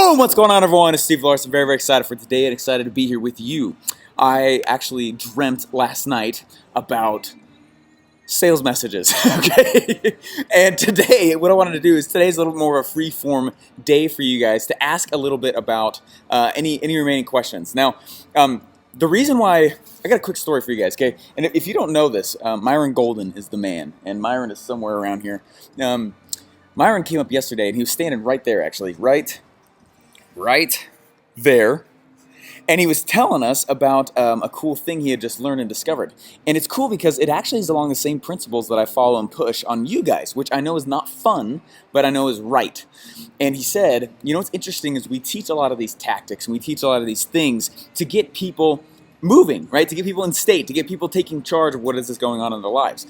Boom! What's going on, everyone? It's Steve Larsen. Very, very excited for today and excited to be here with you. I actually dreamt last night about sales messages, okay? And today, what I wanted to do is today's a little more of a free-form day for you guys to ask a little bit about any remaining questions. Now, the reason why, I got a quick story for you guys, okay? And if you don't know this, Myron Golden is the man, and Myron is somewhere around here. Myron came up yesterday, and he was standing right there, actually, right there, and he was telling us about a cool thing he had just learned and discovered. And it's cool because it actually is along the same principles that I follow and push on you guys, which I know is not fun, but I know is right. And he said, you know what's interesting is we teach a lot of these tactics and we teach a lot of these things to get people moving, right? To get people in state, to get people taking charge of what is going on in their lives.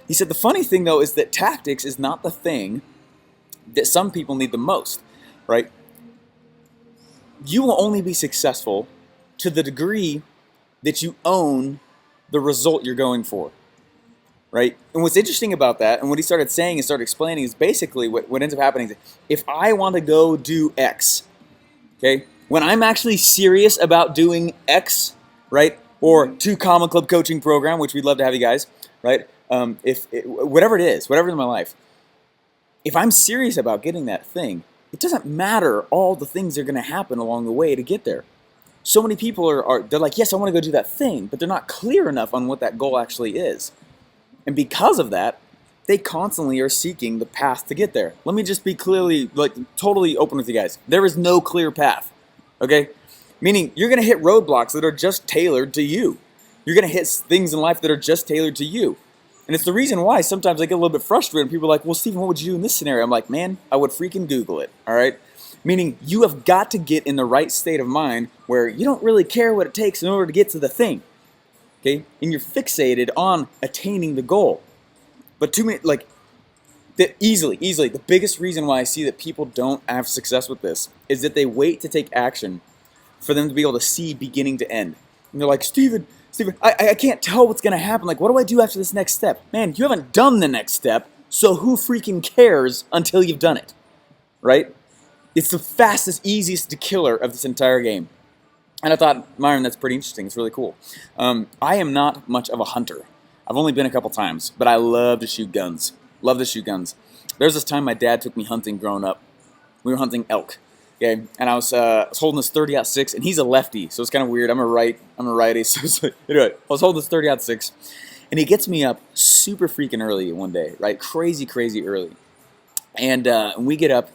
He said the funny thing, though, is that tactics is not the thing that some people need the most, right? You will only be successful to the degree that you own the result you're going for, right? And what's interesting about that, and what he started saying and started explaining, is basically what ends up happening is if I want to go do X, okay, when I'm actually serious about doing X, right, or 2 Common Club coaching program, which we'd love to have you guys, right, whatever it is, whatever in my life, if I'm serious about getting that thing, it doesn't matter all the things that are going to happen along the way to get there. So many people they're like, yes, I want to go do that thing, but they're not clear enough on what that goal actually is. And because of that, they constantly are seeking the path to get there. Let me just be totally open with you guys. There is no clear path, okay? Meaning you're going to hit roadblocks that are just tailored to you. You're going to hit things in life that are just tailored to you. And it's the reason why sometimes I get a little bit frustrated when people are like, well, Stephen, what would you do in this scenario? I'm like, man, I would freaking Google it, all right? Meaning you have got to get in the right state of mind where you don't really care what it takes in order to get to the thing, okay? And you're fixated on attaining the goal. But too many, easily, the biggest reason why I see that people don't have success with this is that they wait to take action for them to be able to see beginning to end. And they're like, Stephen, I can't tell what's going to happen. Like, what do I do after this next step? Man, you haven't done the next step, so who freaking cares until you've done it, right? It's the fastest, easiest killer of this entire game. And I thought, Myron, that's pretty interesting. It's really cool. I am not much of a hunter. I've only been a couple times, but I love to shoot guns. Love to shoot guns. There's this time my dad took me hunting growing up. We were hunting elk. Okay, and I was holding this 30-06, and he's a lefty, so it's kind of weird. I'm a righty, so it's like, anyway, I was holding this 30-06, and he gets me up super freaking early one day, right? Crazy early. And we get up,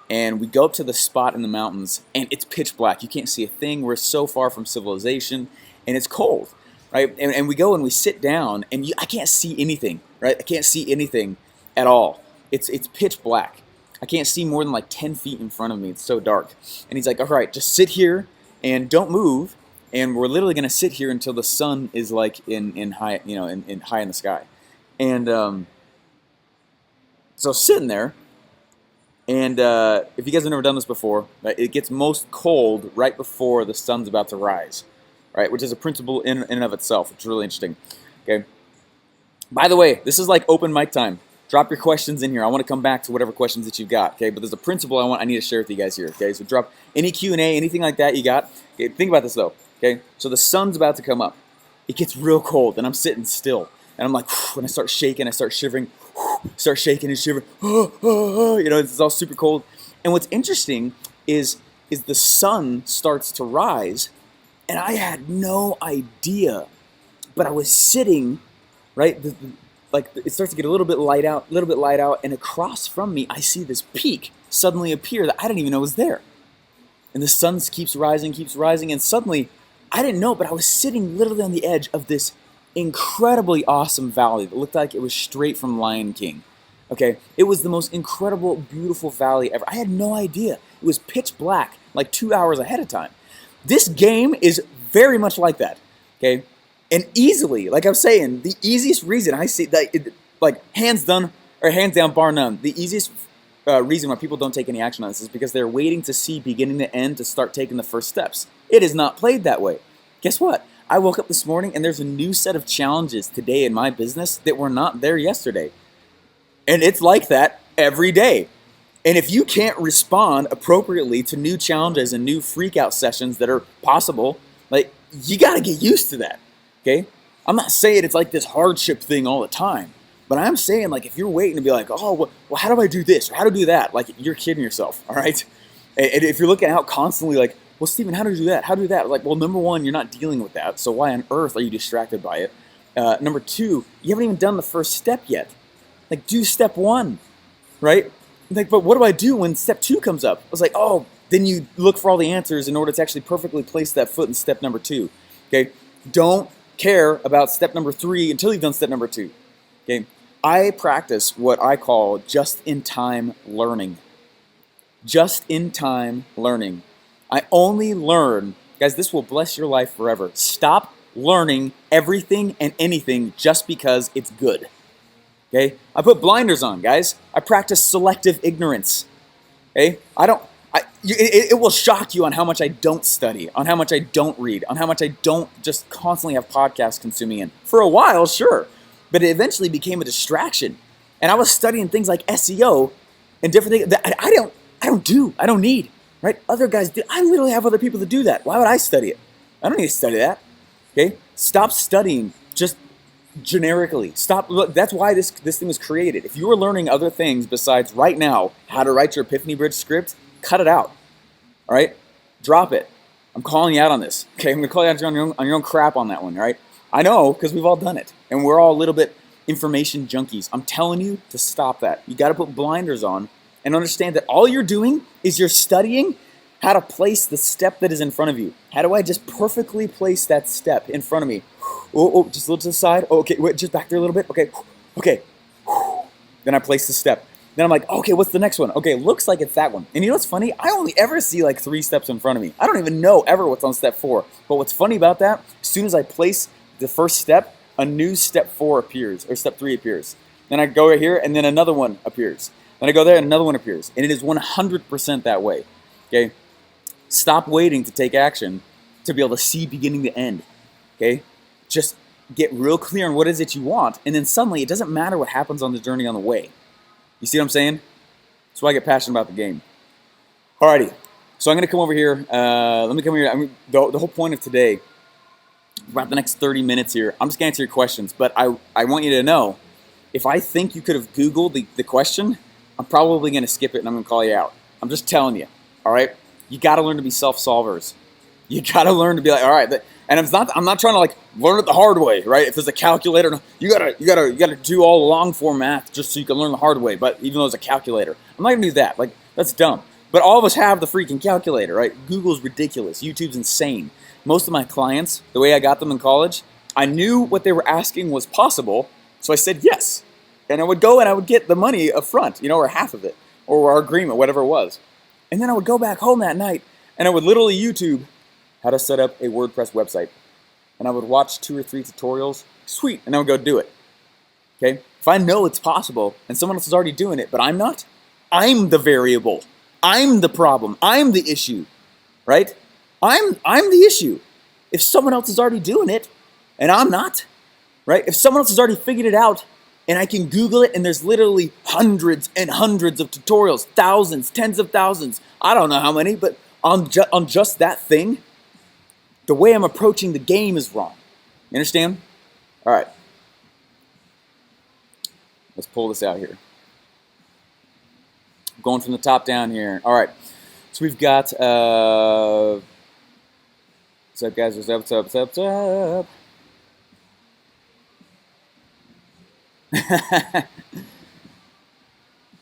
and we go up to the spot in the mountains, and it's pitch black. You can't see a thing. We're so far from civilization, and it's cold, right? And we go and we sit down, and I can't see anything, right? I can't see anything at all. It's pitch black. I can't see more than like 10 feet in front of me. It's so dark. And he's like, all right, just sit here and don't move. And we're literally going to sit here until the sun is like in high, in high in the sky. And so sitting there, and if you guys have never done this before, it gets most cold right before the sun's about to rise, right? Which is a principle in and of itself. It's really interesting. Okay. By the way, this is like open mic time. Drop your questions in here. I want to come back to whatever questions that you've got, okay? But there's a principle I need to share with you guys here, okay? So drop any Q&A, anything like that you got. Okay, think about this, though, okay? So the sun's about to come up. It gets real cold, and I'm sitting still. And I'm like, when I start shaking, I start shivering, start shaking and shivering. It's all super cold. And what's interesting is the sun starts to rise, and I had no idea. But I was sitting, right? It starts to get a little bit light out, and across from me, I see this peak suddenly appear that I didn't even know was there. And the sun keeps rising, and suddenly, I didn't know, but I was sitting literally on the edge of this incredibly awesome valley that looked like it was straight from Lion King. Okay? It was the most incredible, beautiful valley ever. I had no idea. It was pitch black, like 2 hours ahead of time. This game is very much like that. Okay? And easily, like I'm saying, the easiest reason I see that, hands down, bar none, the easiest reason why people don't take any action on this is because they're waiting to see beginning to end to start taking the first steps. It is not played that way. Guess what? I woke up this morning and there's a new set of challenges today in my business that were not there yesterday. And it's like that every day. And if you can't respond appropriately to new challenges and new freak out sessions that are possible, like, you got to get used to that. Okay? I'm not saying it's like this hardship thing all the time, but I'm saying, like, if you're waiting to be like, oh, well, how do I do this or how to do that? Like, you're kidding yourself, all right? And if you're looking out constantly like, well, Steven, how do you do that? How do you do that? Like, well, number one, you're not dealing with that, so why on earth are you distracted by it? Number two, you haven't even done the first step yet. Like, do step one, right? Like, but what do I do when step two comes up? I was like, oh, then you look for all the answers in order to actually perfectly place that foot in step number two. Okay? Don't care about step number three until you've done step number two. Okay? I practice what I call just-in-time learning. Just-in-time learning. I only learn, guys, this will bless your life forever. Stop learning everything and anything just because it's good. Okay? I put blinders on, guys. I practice selective ignorance. Okay? It will shock you on how much I don't study, on how much I don't read, on how much I don't just constantly have podcasts consuming in. For a while, sure, but it eventually became a distraction. And I was studying things like SEO and different things that I don't need, right? Other guys do. I literally have other people to do that. Why would I study it? I don't need to study that. Okay? Stop studying just generically. Stop. Look, that's why this thing was created. If you are learning other things besides right now how to write your Epiphany Bridge script, cut it out. All right? Drop it. I'm calling you out on this. Okay? I'm going to call you out on your own crap on that one. All right? I know, because we've all done it. And we're all a little bit information junkies. I'm telling you to stop that. You got to put blinders on and understand that all you're doing is you're studying how to place the step that is in front of you. How do I just perfectly place that step in front of me? Oh, just a little to the side. Oh, okay, wait, just back there a little bit. Okay. Then I place the step. Then I'm like, okay, what's the next one? Okay, looks like it's that one. And you know what's funny? I only ever see like 3 steps in front of me. I don't even know ever what's on step 4. But what's funny about that, as soon as I place the first step, a new step 4 appears, or step 3 appears. Then I go right here, and then another one appears. Then I go there, and another one appears. And it is 100% that way. Okay? Stop waiting to take action to be able to see beginning to end. Okay? Just get real clear on what is it you want, and then suddenly it doesn't matter what happens on the journey on the way. You see what I'm saying? That's why I get passionate about the game. Alrighty, so I'm going to come over here. Let me come here. I mean, the whole point of today, about the next 30 minutes here, I'm just going to answer your questions, but I want you to know, if I think you could have Googled the question, I'm probably going to skip it and I'm going to call you out. I'm just telling you, all right? You got to learn to be self-solvers. You got to learn to be like, all right, and I'm not trying to like learn it the hard way, right? If there's a calculator, you gotta do all long form math just so you can learn the hard way. But even though it's a calculator, I'm not gonna do that. Like, that's dumb. But all of us have the freaking calculator, right? Google's ridiculous. YouTube's insane. Most of my clients, the way I got them in college, I knew what they were asking was possible, so I said yes. And I would go and I would get the money up front, or half of it, or our agreement, whatever it was. And then I would go back home that night and I would literally YouTube how to set up a WordPress website. And I would watch 2 or 3 tutorials. Sweet. And I would go do it. Okay? If I know it's possible and someone else is already doing it, but I'm not, I'm the variable. I'm the problem. I'm the issue. Right? I'm the issue. If someone else is already doing it and I'm not, right? If someone else has already figured it out and I can Google it and there's literally hundreds and hundreds of tutorials, thousands, tens of thousands, I don't know how many, but on just that thing, the way I'm approaching the game is wrong. You understand? All right. Let's pull this out here. Going from the top down here. All right. So we've got, what's up, guys? What's up?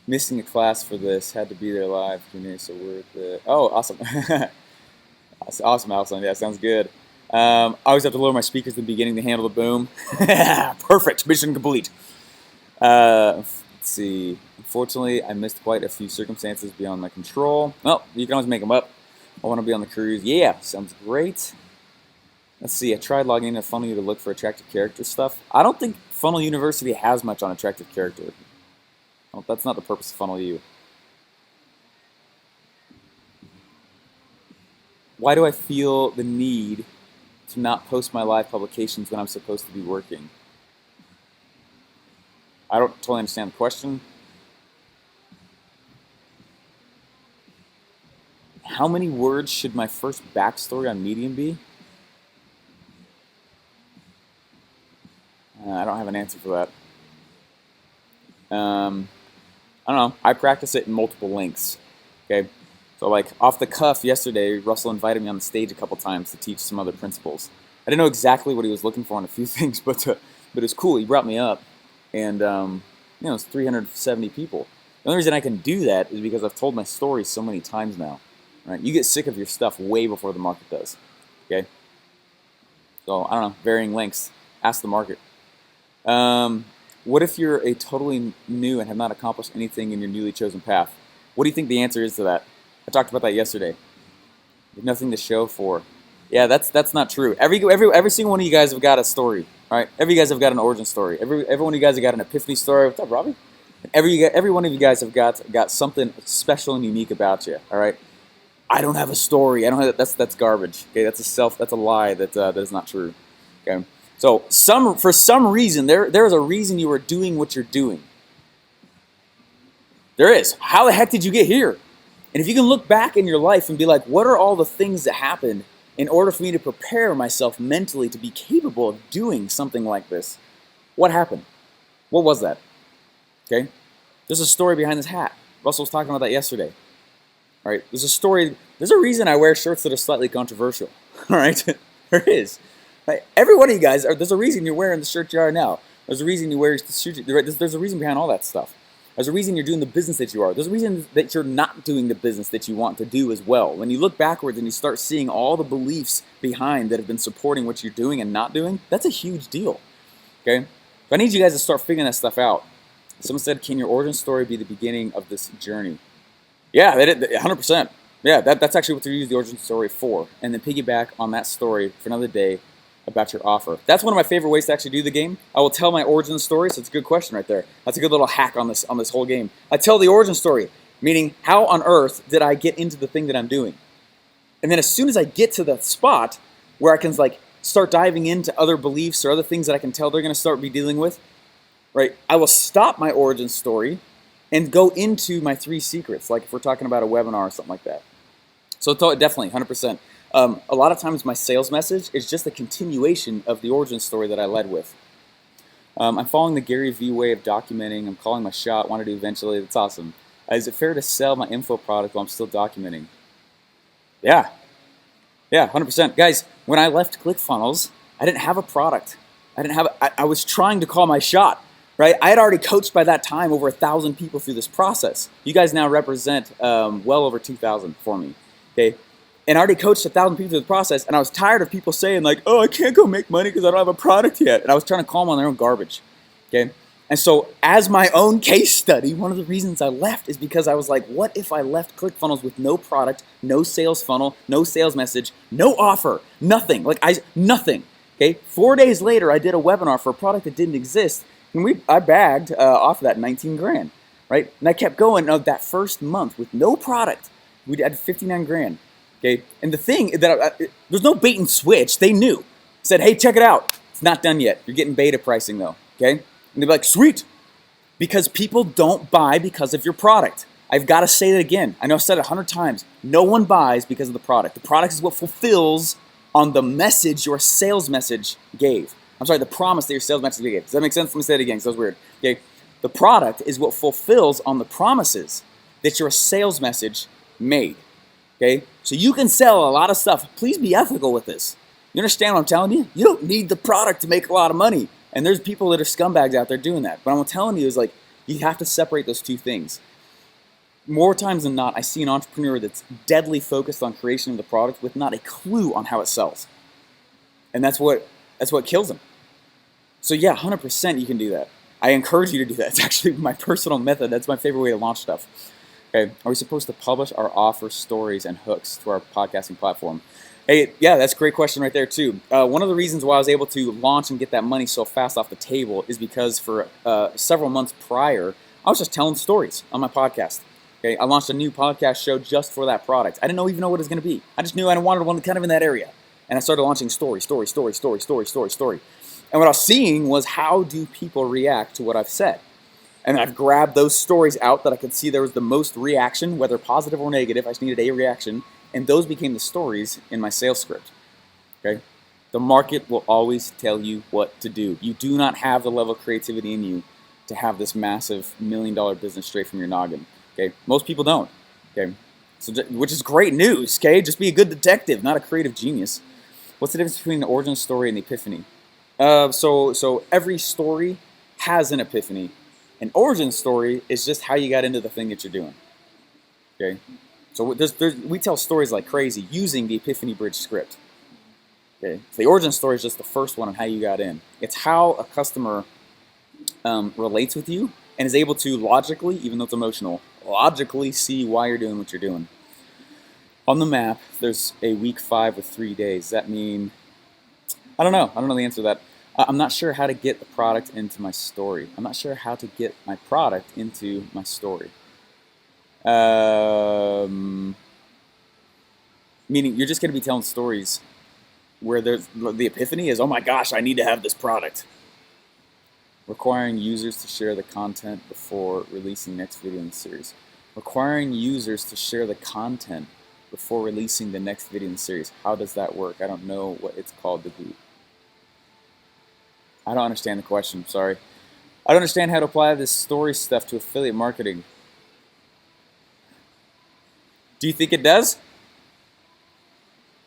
Missing a class for this. Had to be there live. So worth it. Oh, awesome. That's awesome, Allison. Yeah, sounds good. I always have to lower my speakers at the beginning to handle the boom. Perfect. Mission complete. Let's see. Unfortunately, I missed quite a few circumstances beyond my control. Well, you can always make them up. I want to be on the cruise. Yeah, sounds great. Let's see. I tried logging into Funnel U to look for attractive character stuff. I don't think Funnel University has much on attractive character. Well, that's not the purpose of Funnel U. Why do I feel the need to not post my live publications when I'm supposed to be working? I don't totally understand the question. How many words should my first backstory on Medium be? I don't have an answer for that. I don't know. I practice it in multiple lengths. Okay, so like off the cuff yesterday, Russell invited me on the stage a couple times to teach some other principles. I didn't know exactly what he was looking for on a few things, but it was cool. He brought me up, and it's 370 people. The only reason I can do that is because I've told my story so many times now. Right? You get sick of your stuff way before the market does. Okay, so I don't know. Varying lengths. Ask the market. What if you're a totally new and have not accomplished anything in your newly chosen path? What do you think the answer is to that? I talked about that yesterday. There's nothing to show for. Yeah, that's not true. Every single one of you guys have got a story, right? Every you guys have got an origin story. Every one of you guys have got an epiphany story. What's up, Robbie? Every one of you guys have got something special and unique about you. All right. I don't have a story. I don't have that's garbage. Okay, that's a lie that is not true. Okay. So for some reason there's a reason you are doing what you're doing. There is. How the heck did you get here? And if you can look back in your life and be like, what are all the things that happened in order for me to prepare myself mentally to be capable of doing something like this? What happened? What was that? Okay? There's a story behind this hat. Russell was talking about that yesterday. All right? There's a story. There's a reason I wear shirts that are slightly controversial. All right? There is. Right? Every one of you guys, there's a reason you're wearing the shirt you are now. There's a reason you wear the shirt. There's a reason behind all that stuff. There's a reason you're doing the business that you are. There's a reason that you're not doing the business that you want to do as well. When you look backwards and you start seeing all the beliefs behind that have been supporting what you're doing and not doing, that's a huge deal. Okay? But I need you guys to start figuring that stuff out. Someone said, can your origin story be the beginning of this journey? Yeah, 100%. Yeah, that's actually what they use the origin story for. And then piggyback on that story for another day about your offer. That's one of my favorite ways to actually do the game. I will tell my origin story, so it's a good question right there. That's a good little hack on this whole game. I tell the origin story, meaning how on earth did I get into the thing that I'm doing? And then as soon as I get to that spot where I can like start diving into other beliefs or other things that I can tell they're going to start be dealing with, right? I will stop my origin story and go into my 3 secrets, like if we're talking about a webinar or something like that. So definitely, 100%. A lot of times my sales message is just a continuation of the origin story that I led with. I'm following the Gary V way of documenting. I'm calling my shot, want to do eventually. That's awesome. Is it fair to sell my info product while I'm still documenting? Yeah. Yeah, 100%. Guys, when I left ClickFunnels, I didn't have a product. I was trying to call my shot, right? I had already coached by that time over 1,000 people through this process. You guys now represent well over 2,000 for me, okay? And I already coached 1,000 people through the process, and I was tired of people saying like, oh, I can't go make money because I don't have a product yet. And I was trying to call them on their own garbage, okay? And so as my own case study, one of the reasons I left is because I was like, what if I left ClickFunnels with no product, no sales funnel, no sales message, no offer, nothing, nothing, okay? 4 days later, I did a webinar for a product that didn't exist, and I bagged off of that 19 grand, right? And I kept going that first month with no product. We had 59 grand. Okay, and the thing that there's no bait and switch. They knew. Said, hey, check it out. It's not done yet. You're getting beta pricing though. Okay, and they'd be like, sweet, because people don't buy because of your product. I've got to say that again. I know I've said it 100 times. No one buys because of the product. The product is what fulfills on the message your sales message gave. I'm sorry, the promise that your sales message gave. Does that make sense? Let me say it again because that was weird. Okay, the product is what fulfills on the promises that your sales message made. Okay, so you can sell a lot of stuff. Please be ethical with this. You understand what I'm telling you? You don't need the product to make a lot of money. And there's people that are scumbags out there doing that. But what I'm telling you is like, you have to separate those two things. More times than not, I see an entrepreneur that's deadly focused on creation of the product with not a clue on how it sells. And that's what kills them. So yeah, 100% you can do that. I encourage you to do that. It's actually my personal method. That's my favorite way to launch stuff. Okay, are we supposed to publish our offer stories and hooks to our podcasting platform? Hey, yeah, that's a great question right there too. One of the reasons why I was able to launch and get that money so fast off the table is because for several months prior, I was just telling stories on my podcast. Okay, I launched a new podcast show just for that product. I didn't even know what it was going to be. I just knew I wanted one kind of in that area. And I started launching story. And what I was seeing was, how do people react to what I've said? And I've grabbed those stories out that I could see there was the most reaction, whether positive or negative. I just needed a reaction. And those became the stories in my sales script. Okay? The market will always tell you what to do. You do not have the level of creativity in you to have this massive $1 million business straight from your noggin. Okay? Most people don't. Okay? So, which is great news. Okay? Just be a good detective, not a creative genius. What's the difference between the origin story and the epiphany? So every story has an epiphany. An origin story is just how you got into the thing that you're doing. Okay? So we tell stories like crazy using the Epiphany Bridge script. Okay? So the origin story is just the first one on how you got in. It's how a customer relates with you and is able to logically, even though it's emotional, logically see why you're doing what you're doing. On the map, there's a week 5 with 3 days. Does that mean... I don't know the answer to that. I'm not sure how to get the product into my story. I'm not sure how to get my product into my story. Meaning you're just going to be telling stories where there's the epiphany is, oh my gosh, I need to have this product. Requiring users to share the content before releasing next video in the series. Requiring users to share the content before releasing the next video in the series. How does that work? I don't know what it's called to do. I don't understand the question, sorry. I don't understand how to apply this story stuff to affiliate marketing. Do you think it does?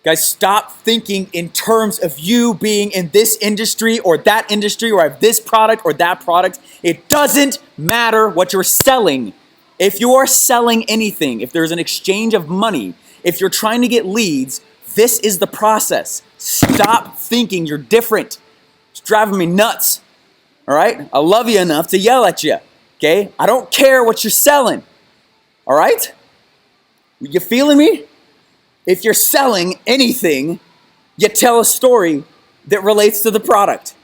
Guys, stop thinking in terms of you being in this industry or that industry, or I have this product or that product. It doesn't matter what you're selling. If you are selling anything, if there's an exchange of money, if you're trying to get leads, this is the process. Stop thinking you're different. It's driving me nuts. All right? I love you enough to yell at you. Okay? I don't care what you're selling. All right? You feeling me? If you're selling anything, you tell a story that relates to the product.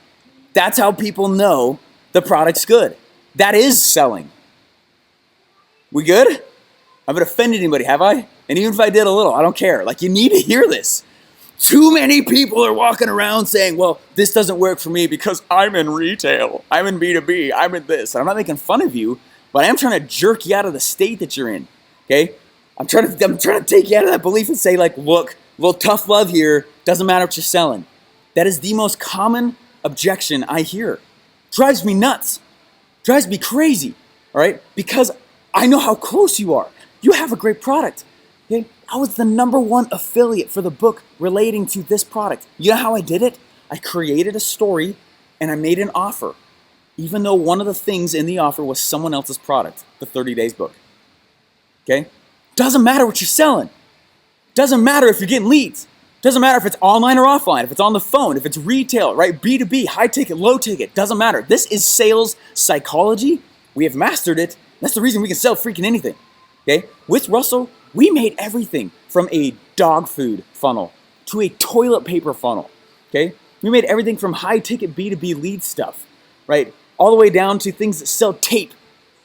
That's how people know the product's good. That is selling. We good? I haven't offended anybody, have I? And even if I did a little, I don't care. Like, you need to hear this. Too many people are walking around saying, well, this doesn't work for me because I'm in retail. I'm in B2B. I'm in this. And I'm not making fun of you, but I am trying to jerk you out of the state that you're in. Okay? I'm trying to take you out of that belief and say, like, look, a little tough love here. Doesn't matter what you're selling. That is the most common objection I hear. Drives me nuts. Drives me crazy. All right? Because I know how close you are. You have a great product. Okay? I was the #1 affiliate for the book relating to this product. You know how I did it? I created a story and I made an offer. Even though one of the things in the offer was someone else's product, the 30 Days book. Okay? Doesn't matter what you're selling. Doesn't matter if you're getting leads. Doesn't matter if it's online or offline, if it's on the phone, if it's retail, right? B2B, high ticket, low ticket, doesn't matter. This is sales psychology. We have mastered it. That's the reason we can sell freaking anything. Okay? With Russell, we made everything from a dog food funnel to a toilet paper funnel. Okay? We made everything from high ticket B2B lead stuff, right? All the way down to things that sell tape.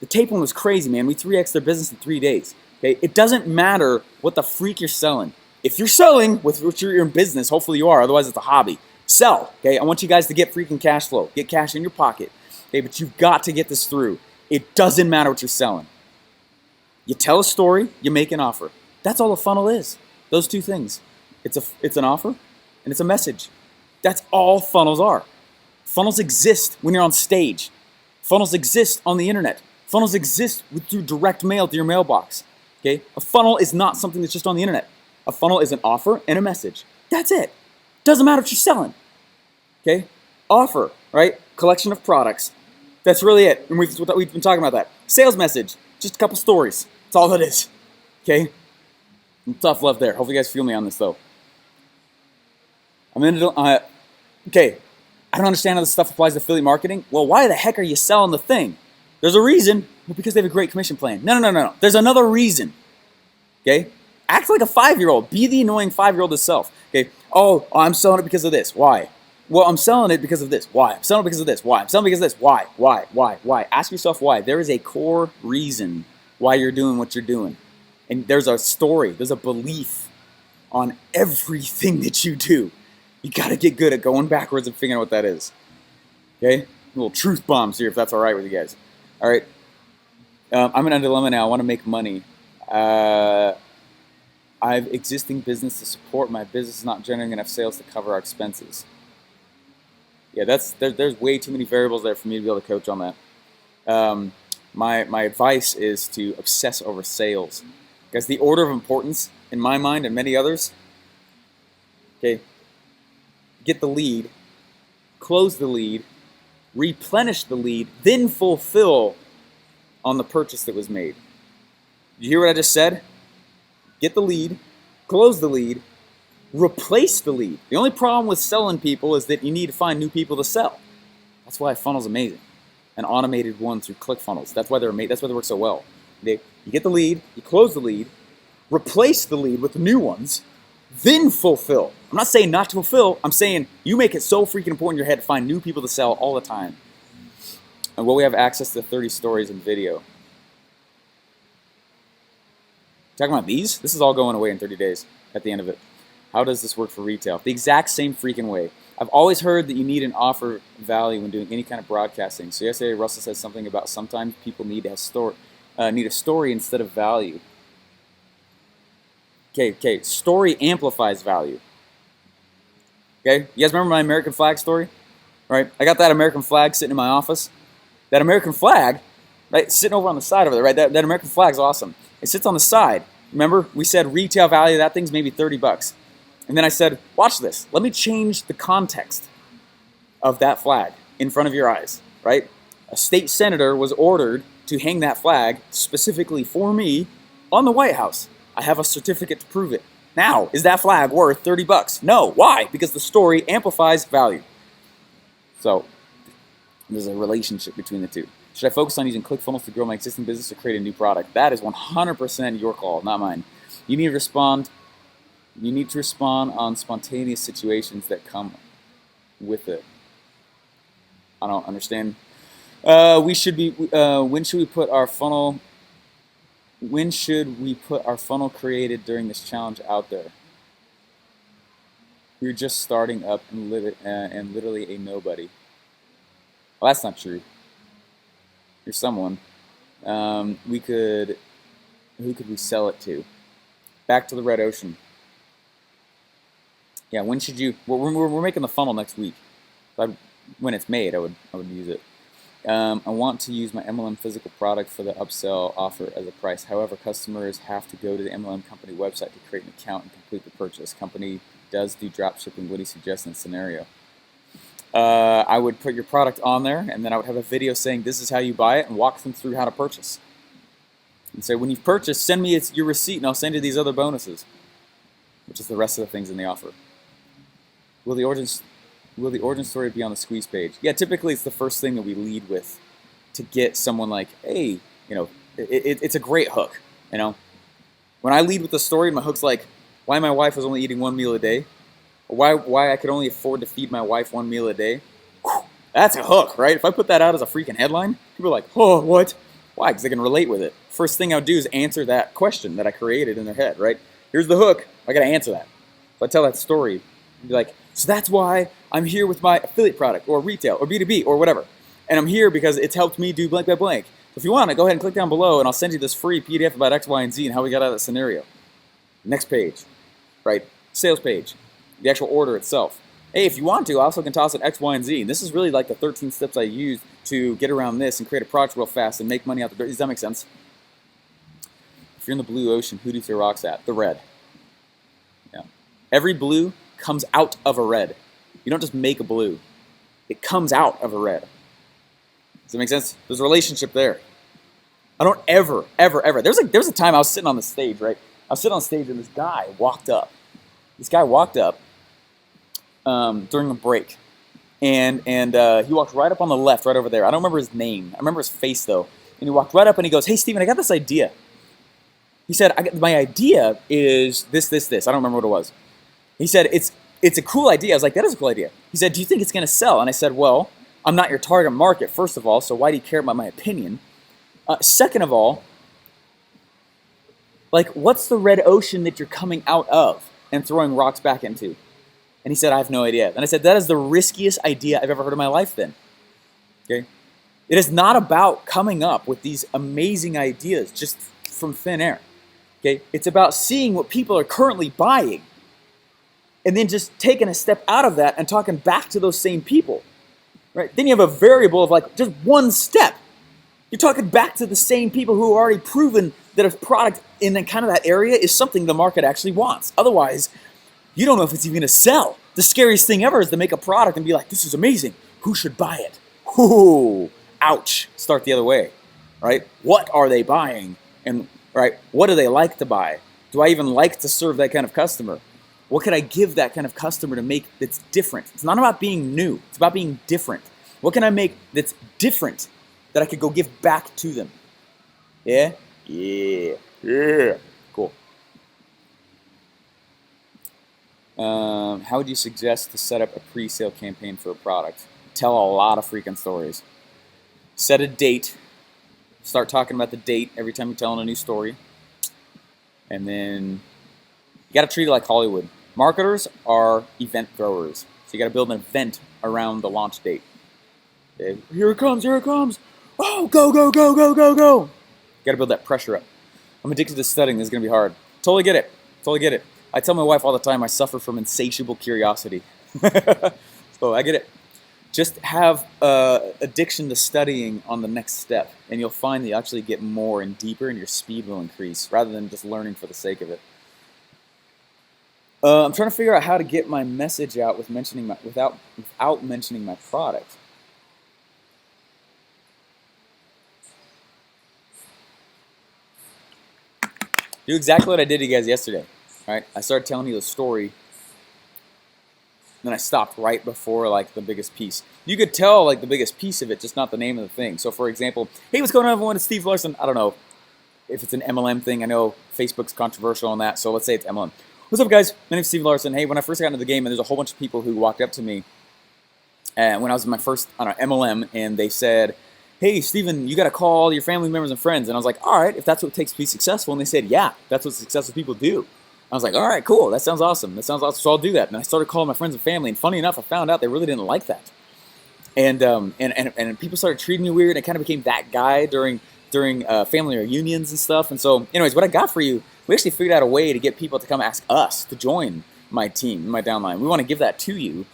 The tape one was crazy, man. We 3X'd their business in 3 days. Okay? It doesn't matter what the freak you're selling. If you're selling, with which you're in business, hopefully you are, otherwise it's a hobby. Sell, okay? I want you guys to get freaking cash flow. Get cash in your pocket, okay? But you've got to get this through. It doesn't matter what you're selling. You tell a story, you make an offer. That's all a funnel is. Those two things. It's an offer and it's a message. That's all funnels are. Funnels exist when you're on stage. Funnels exist on the internet. Funnels exist through direct mail to your mailbox. Okay? A funnel is not something that's just on the internet. A funnel is an offer and a message. That's it. Doesn't matter what you're selling. Okay? Offer, right? Collection of products. That's really it. And we've been talking about that. Sales message. Just a couple stories. That's all that is. Okay? Tough love there. Hopefully you guys feel me on this though. Okay. I don't understand how this stuff applies to affiliate marketing. Well, why the heck are you selling the thing? There's a reason. Well, because they have a great commission plan. No. There's another reason. Okay? Act like a 5-year-old. Be the annoying 5-year-old itself. Okay? Oh, I'm selling it because of this. Why? Well, I'm selling it because of this. Why? I'm selling it because of this. Why? I'm selling it because of this. Why? Why? Ask yourself why. There is a core reason why you're doing what you're doing. And there's a story. There's a belief on everything that you do. You got to get good at going backwards and figuring out what that is. Okay? Little truth bombs here if that's all right with you guys. All right? I'm in a dilemma now. I want to make money. I have existing business to support. My business is not generating enough sales to cover our expenses. Yeah, there's way too many variables there for me to be able to coach on that. My advice is to obsess over sales. Because the order of importance, in my mind and many others, okay, get the lead, close the lead, replenish the lead, then fulfill on the purchase that was made. Did you hear what I just said? Get the lead, close the lead, replace the lead. The only problem with selling people is that you need to find new people to sell. That's why a funnel's amazing. An automated one through ClickFunnels. That's why they're made. That's why they work so well. You get the lead, you close the lead, replace the lead with the new ones, then fulfill. I'm not saying not to fulfill. I'm saying you make it so freaking important in your head to find new people to sell all the time. And will we have access to 30 stories in video? Talking about these? This is all going away in 30 days at the end of it. How does this work for retail? The exact same freaking way. I've always heard that you need an offer value when doing any kind of broadcasting. So yesterday Russell said something about sometimes people need a story instead of value. Okay, story amplifies value. Okay, you guys remember my American flag story? Right, I got that American flag sitting in my office. That American flag, right, sitting over on the side over there, right? That American flag's awesome. It sits on the side. Remember, we said retail value of that thing's maybe 30 bucks. And then I said, watch this. Let me change the context of that flag in front of your eyes, right? A state senator was ordered to hang that flag specifically for me on the White House. I have a certificate to prove it. Now, is that flag worth 30 bucks? No. Why? Because the story amplifies value. So, there's a relationship between the two. Should I focus on using ClickFunnels to grow my existing business or create a new product? That is 100% your call, not mine. You need to respond on spontaneous situations that come with it. I don't understand. When should we put our funnel created during this challenge out there? We're just starting up and literally a nobody. Well, that's not true. You're someone. Who could we sell it to? Back to the red ocean. Yeah, when should you? We're making the funnel next week. When it's made, I would use it. I want to use my MLM physical product for the upsell offer as a price. However, customers have to go to the MLM company website to create an account and complete the purchase. Company does do drop shipping. What do you suggest in this scenario? I would put your product on there, and then I would have a video saying this is how you buy it and walk them through how to purchase. And say, when you've purchased, send me your receipt and I'll send you these other bonuses, which is the rest of the things in the offer. Will the origin story be on the squeeze page? Yeah, typically it's the first thing that we lead with to get someone like, hey, it's a great hook. When I lead with the story, my hook's like, why my wife was only eating one meal a day, or why I could only afford to feed my wife one meal a day. Whew, that's a hook, right? If I put that out as a freaking headline, people are like, oh, what? Why? Because they can relate with it. First thing I would do is answer that question that I created in their head, right? Here's the hook. I got to answer that. So I tell that story. I'd be like, so that's why I'm here with my affiliate product or retail or B2B or whatever. And I'm here because it's helped me do blank by blank. So if you want to, go ahead and click down below and I'll send you this free PDF about X, Y, and Z and how we got out of that scenario. Next page, right? Sales page, the actual order itself. Hey, if you want to, I also can toss it X, Y, and Z. And this is really like the 13 steps I used to get around this and create a product real fast and make money out the dirt. Does that make sense? If you're in the blue ocean, who do you throw rocks at? The red. Yeah. Every blue comes out of a red. You don't just make a blue. It comes out of a red. Does that make sense? There's a relationship there. I don't ever. There was a time I was sitting on the stage, right? I was sitting on stage and this guy walked up. During a break. And he walked right up on the left, right over there. I don't remember his name. I remember his face, though. And he walked right up and he goes, hey, Steven, I got this idea. He said, my idea is this. I don't remember what it was. He said, it's a cool idea. I was like, that is a cool idea. He said, do you think it's going to sell? And I said, well, I'm not your target market, first of all, so why do you care about my opinion? Second of all, like, what's the red ocean that you're coming out of and throwing rocks back into? And he said, I have no idea. And I said, that is the riskiest idea I've ever heard in my life then. Okay? It is not about coming up with these amazing ideas just from thin air. Okay, it's about seeing what people are currently buying and then just taking a step out of that and talking back to those same people, right? Then you have a variable of like just one step. You're talking back to the same people who are already proven that a product in that kind of that area is something the market actually wants. Otherwise, you don't know if it's even going to sell. The scariest thing ever is to make a product and be like, this is amazing. Who should buy it? Ooh, ouch. Start the other way, right? What are they buying? And right, what do they like to buy? Do I even like to serve that kind of customer? What could I give that kind of customer to make that's different? It's not about being new. It's about being different. What can I make that's different that I could go give back to them? Yeah? Yeah. Yeah. Cool. How would you suggest to set up a pre-sale campaign for a product? Tell a lot of freaking stories. Set a date. Start talking about the date every time you're telling a new story. And then you got to treat it like Hollywood. Marketers are event throwers. So you got to build an event around the launch date. Okay? Here it comes, here it comes. Oh, go, go, go, go, go, go. You got to build that pressure up. I'm addicted to studying. This is going to be hard. Totally get it. Totally get it. I tell my wife all the time I suffer from insatiable curiosity. So I get it. Just have addiction to studying on the next step, and you'll find that you actually get more and deeper, and your speed will increase rather than just learning for the sake of it. I'm trying to figure out how to get my message out with mentioning without mentioning my product. Do exactly what I did to you guys yesterday. Right? I started telling you the story. Then I stopped right before like the biggest piece. You could tell like the biggest piece of it, just not the name of the thing. So for example, hey, what's going on everyone? It's Steve Larsen. I don't know if it's an MLM thing. I know Facebook's controversial on that. So let's say it's MLM. What's up guys? My name's Steve Larsen. Hey, when I first got into the game, and there's a whole bunch of people who walked up to me when I was in my first MLM, and they said, hey, Steven, you got to call all your family members and friends. And I was like, all right, if that's what it takes to be successful. And they said, yeah, that's what successful people do. I was like, all right, cool. That sounds awesome. That sounds awesome. So I'll do that. And I started calling my friends and family. And funny enough, I found out they really didn't like that. And people started treating me weird. It kind of became that guy during family reunions and stuff. And so, anyways, what I got for you, we actually figured out a way to get people to come ask us to join my team, my downline. We want to give that to you,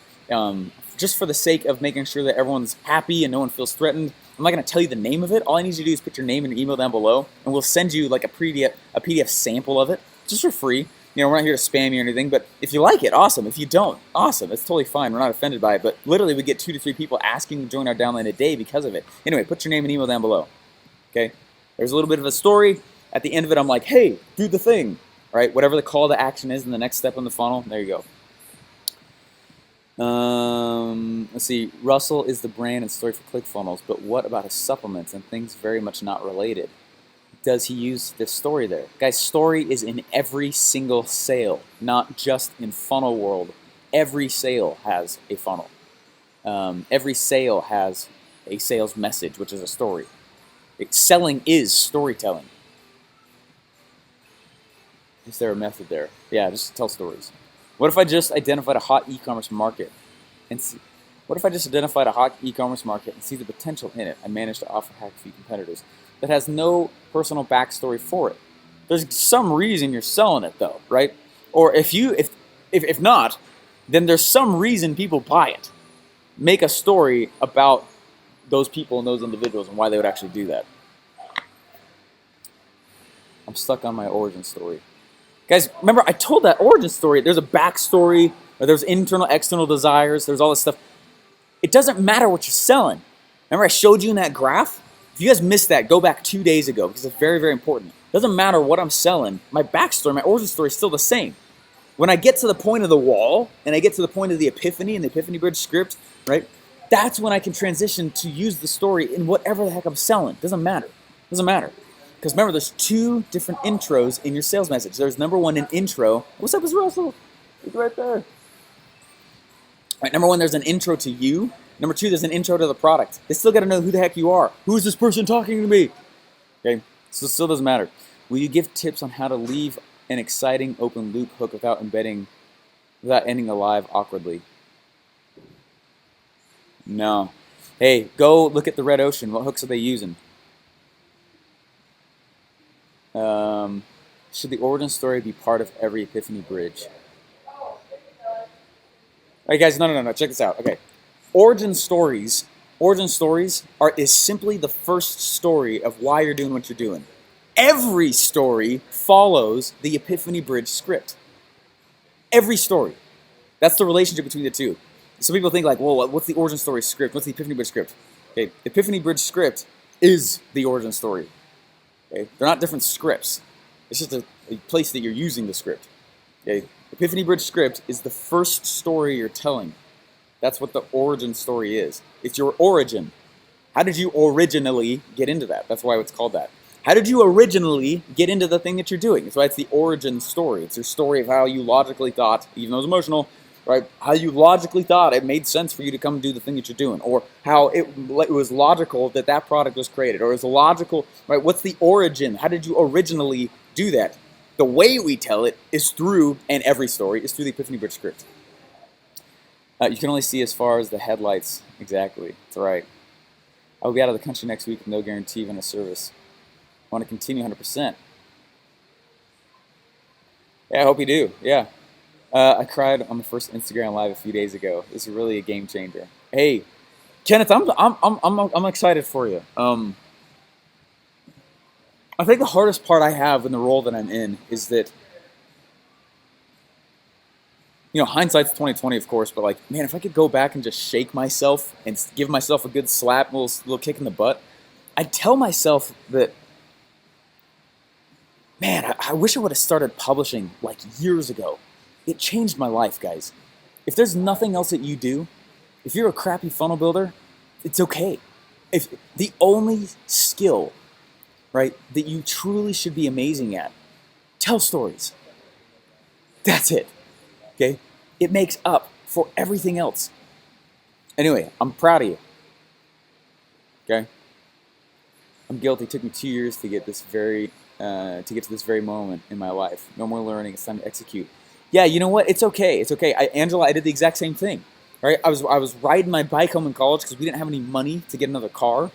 just for the sake of making sure that everyone's happy and no one feels threatened. I'm not going to tell you the name of it. All I need you to do is put your name and your email down below, and we'll send you like a PDF sample of it, just for free. You know, we're not here to spam you or anything, but if you like it, awesome. If you don't, awesome. It's totally fine. We're not offended by it, but literally we get 2 to 3 people asking to join our downline a day because of it. Anyway, put your name and email down below, okay? There's a little bit of a story. At the end of it, I'm like, hey, do the thing, right? Whatever the call to action is in the next step in the funnel, there you go. Let's see. Russell is the brand and story for ClickFunnels, but what about his supplements and things very much not related? Does he use this story there? Guys, story is in every single sale, not just in funnel world. Every sale has a funnel. Every sale has a sales message, which is a story. Selling is storytelling. Is there a method there? Yeah, just tell stories. What if I just identified a hot e-commerce market and see, what if I just identified a hot e-commerce market and see the potential in it? I managed to offer hack a few competitors that has no personal backstory for it. There's some reason you're selling it though, right? Or if not, then there's some reason people buy it. Make a story about those people and those individuals and why they would actually do that. I'm stuck on my origin story. Guys, remember I told that origin story. There's a backstory, or there's internal, external desires. There's all this stuff. It doesn't matter what you're selling. Remember I showed you in that graph? If you guys missed that, go back 2 days ago because it's very, very important. It doesn't matter what I'm selling. My backstory, my origin story is still the same. When I get to the point of the wall and I get to the point of the epiphany and the epiphany bridge script, right? That's when I can transition to use the story in whatever the heck I'm selling. Doesn't matter. Doesn't matter. Because remember, there's 2 different intros in your sales message. There's number 1, an intro. What's up, it's Russell? He's right there. All right, number 1, there's an intro to you. Number 2, there's an intro to the product. They still got to know who the heck you are. Who is this person talking to me? Okay, so it still doesn't matter. Will you give tips on how to leave an exciting open loop hook without ending the live awkwardly? No. Hey, go look at the Red Ocean. What hooks are they using? Should the origin story be part of every Epiphany bridge? All right, guys, no. Check this out. Okay, origin stories. Origin stories is simply the first story of why you're doing what you're doing. Every story follows the Epiphany bridge script. Every story. That's the relationship between the two. Some people think like, well, what's the origin story script? What's the Epiphany bridge script? Okay, Epiphany bridge script is the origin story. Okay, they're not different scripts. It's just a place that you're using the script. Okay, Epiphany bridge script is the first story you're telling. That's what the origin story is. It's your origin. How did you originally get into that? That's why it's called that. How did you originally get into the thing that you're doing? That's why it's the origin story. It's your story of how you logically thought, even though it's emotional, right? How you logically thought it made sense for you to come and do the thing that you're doing, or how it was logical that that product was created, or it's logical, right? What's the origin? How did you originally do that? The way we tell it is through, and every story is through the Epiphany bridge script. You can only see as far as the headlights. Exactly. That's right. I'll be out of the country next week with no guarantee of a service. I want to continue 100%. Yeah, I hope you do. Yeah. I cried on the first Instagram live a few days ago. This is really a game changer. Hey, Kenneth, I'm excited for you. I think the hardest part I have in the role that I'm in is that, you know, hindsight's 20/20, of course, but like, man, if I could go back and just shake myself and give myself a good slap, a little kick in the butt, I'd tell myself that, man, I wish I would have started publishing like years ago. It changed my life, guys. If there's nothing else that you do, if you're a crappy funnel builder, it's okay. If the only skill, right, that you truly should be amazing at, tell stories. That's it. Okay? It makes up for everything else. Anyway, I'm proud of you. Okay? I'm guilty. It took me 2 years to get to this very moment in my life. No more learning. It's time to execute. Yeah, you know what? It's okay. It's okay. Angela, I did the exact same thing. Right? I was riding my bike home in college because we didn't have any money to get another car. I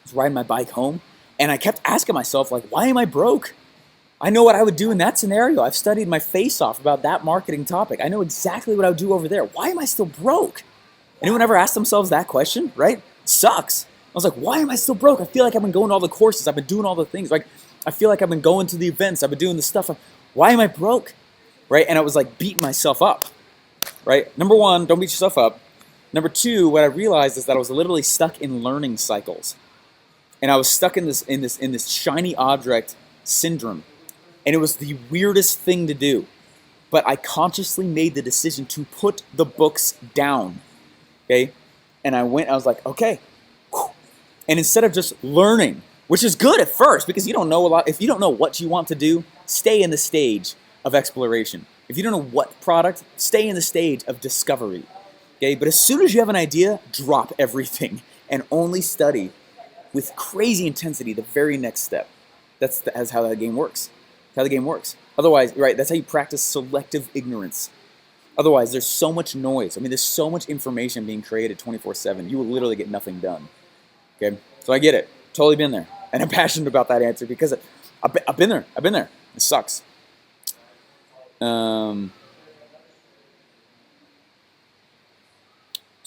was riding my bike home, and I kept asking myself, like, why am I broke? I know what I would do in that scenario. I've studied my face off about that marketing topic. I know exactly what I would do over there. Why am I still broke? Anyone ever asked themselves that question, right? It sucks. I was like, why am I still broke? I feel like I've been going to all the courses. I've been doing all the things. Like, I feel like I've been going to the events. I've been doing the stuff. Why am I broke? Right? And I was like beating myself up. Right? Number one, don't beat yourself up. Number two, what I realized is that I was literally stuck in learning cycles. And I was stuck in this shiny object syndrome. And it was the weirdest thing to do. But I consciously made the decision to put the books down. Okay? And I was like, okay. And instead of just learning, which is good at first because you don't know a lot. If you don't know what you want to do, stay in the stage of exploration. If you don't know what product, stay in the stage of discovery. Okay? But as soon as you have an idea, drop everything and only study with crazy intensity the very next step. That's how that game works. How the game works. Otherwise, right, that's how you practice selective ignorance. Otherwise, there's so much noise. I mean, there's so much information being created 24/7. You will literally get nothing done. Okay? So I get it. Totally been there. And I'm passionate about that answer because I've been there. I've been there. It sucks. So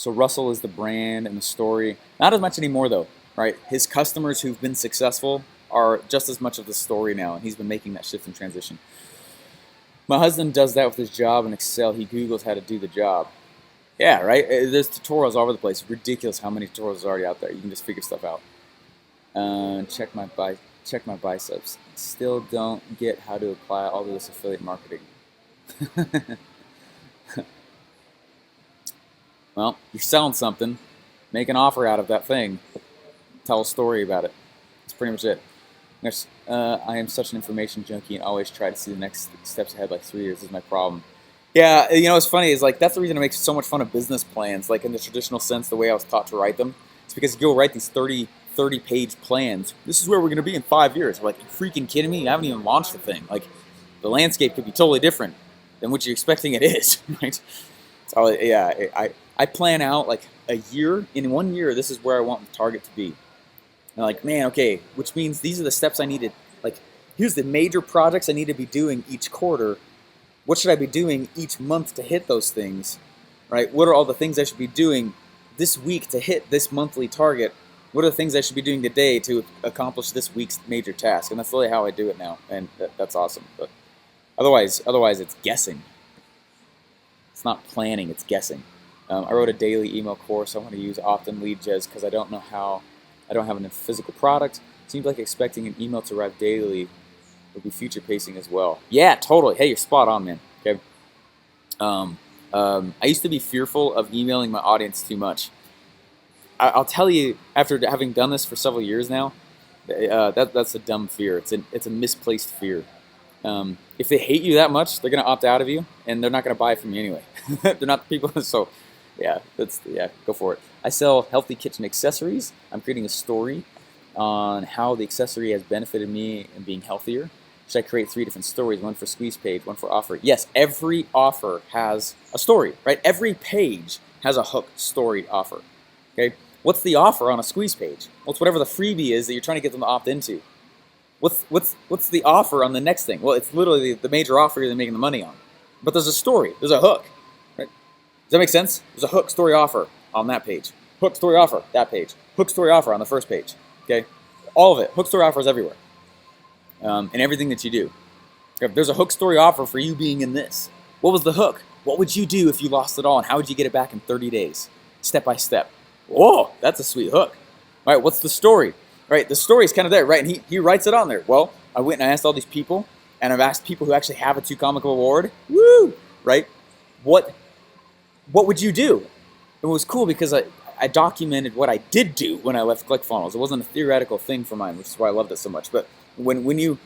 Russell is the brand and the story. Not as much anymore, though, right? His customers who've been successful are just as much of the story now, and he's been making that shift and transition. My husband does that with his job in Excel. He Googles how to do the job. Yeah, right? There's tutorials all over the place. It's ridiculous how many tutorials are already out there. You can just figure stuff out. Check my biceps. Still don't get how to apply all of this affiliate marketing. Well, you're selling something. Make an offer out of that thing. Tell a story about it. That's pretty much it. Next, I am such an information junkie and always try to see the next steps ahead like 3 years is my problem. Yeah, you know what's funny is like that's the reason I make so much fun of business plans, like in the traditional sense, the way I was taught to write them. It's because you'll write these 30-page plans. This is where we're going to be in 5 years. We're like, you freaking kidding me? I haven't even launched the thing. Like, the landscape could be totally different than what you're expecting it is, right? So yeah, I plan out like a year. In 1 year, this is where I want the target to be. And like, man, okay, which means these are the steps I needed. Like, here's the major projects I need to be doing each quarter. What should I be doing each month to hit those things, right? What are all the things I should be doing this week to hit this monthly target? What are the things I should be doing today to accomplish this week's major task? And that's really how I do it now, and that's awesome. But otherwise it's guessing. It's not planning, it's guessing. I wrote a daily email course. I want to use opt-in lead gen because I don't have a physical product. Seems like expecting an email to arrive daily would be future pacing as well. Yeah, totally. Hey, you're spot on, man. Okay. I used to be fearful of emailing my audience too much. I'll tell you, after having done this for several years now, that's a dumb fear. It's a misplaced fear. If they hate you that much, they're gonna opt out of you, and they're not gonna buy from you anyway. They're not the people. So, yeah, go for it. I sell healthy kitchen accessories. I'm creating a story on how the accessory has benefited me in being healthier. Should I create 3 different stories, one for squeeze page, one for offer? Yes, every offer has a story, right? Every page has a hook storied offer, okay? What's the offer on a squeeze page? Well, it's whatever the freebie is that you're trying to get them to opt into. What's the offer on the next thing? Well, it's literally the major offer you're making the money on. But there's a story, there's a hook, right? Does that make sense? There's a hook story offer on that page. Hook story offer, that page. Hook story offer on the first page, okay? All of it, hook story offers everywhere. In everything that you do. There's a hook story offer for you being in this. What was the hook? What would you do if you lost it all, and how would you get it back in 30 days? Step by step. Whoa, that's a sweet hook. All right, what's the story? Right, the story's kind of there, right? And he writes it on there. Well, I went and I asked all these people, and I've asked people who actually have a 2 comic award. Woo! Right? What would you do? It was cool because I documented what I did do when I left ClickFunnels. It wasn't a theoretical thing for mine, which is why I loved it so much. But when you,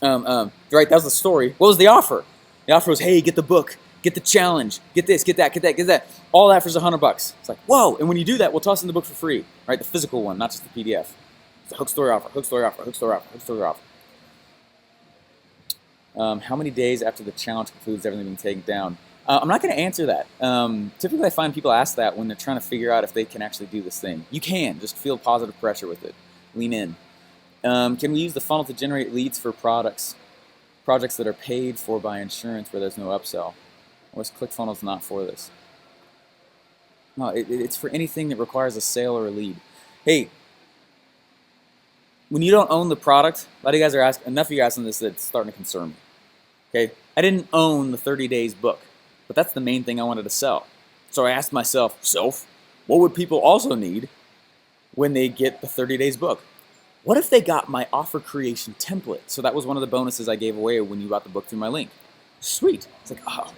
right, that was the story. What was the offer? The offer was, hey, get the book, get the challenge, get this, get that, get that, get that. All that for $100. It's like, whoa! And when you do that, we'll toss in the book for free, right? The physical one, not just the PDF. It's a hook story offer, hook story offer, hook story offer, hook story offer. How many days after the challenge concludes everything being taken down? I'm not going to answer that. Typically, I find people ask that when they're trying to figure out if they can actually do this thing. You can. Just feel positive pressure with it. Lean in. Can we use the funnel to generate leads for projects that are paid for by insurance where there's no upsell? Or is ClickFunnels not for this? No, it's for anything that requires a sale or a lead. Hey, when you don't own the product, a lot of you guys are asking, enough of you guys on this that's starting to concern me. Okay, I didn't own the 30 days book, but that's the main thing I wanted to sell. So I asked myself, what would people also need when they get the 30 days book? What if they got my offer creation template? So that was one of the bonuses I gave away when you got the book through my link. Sweet. It's like, oh,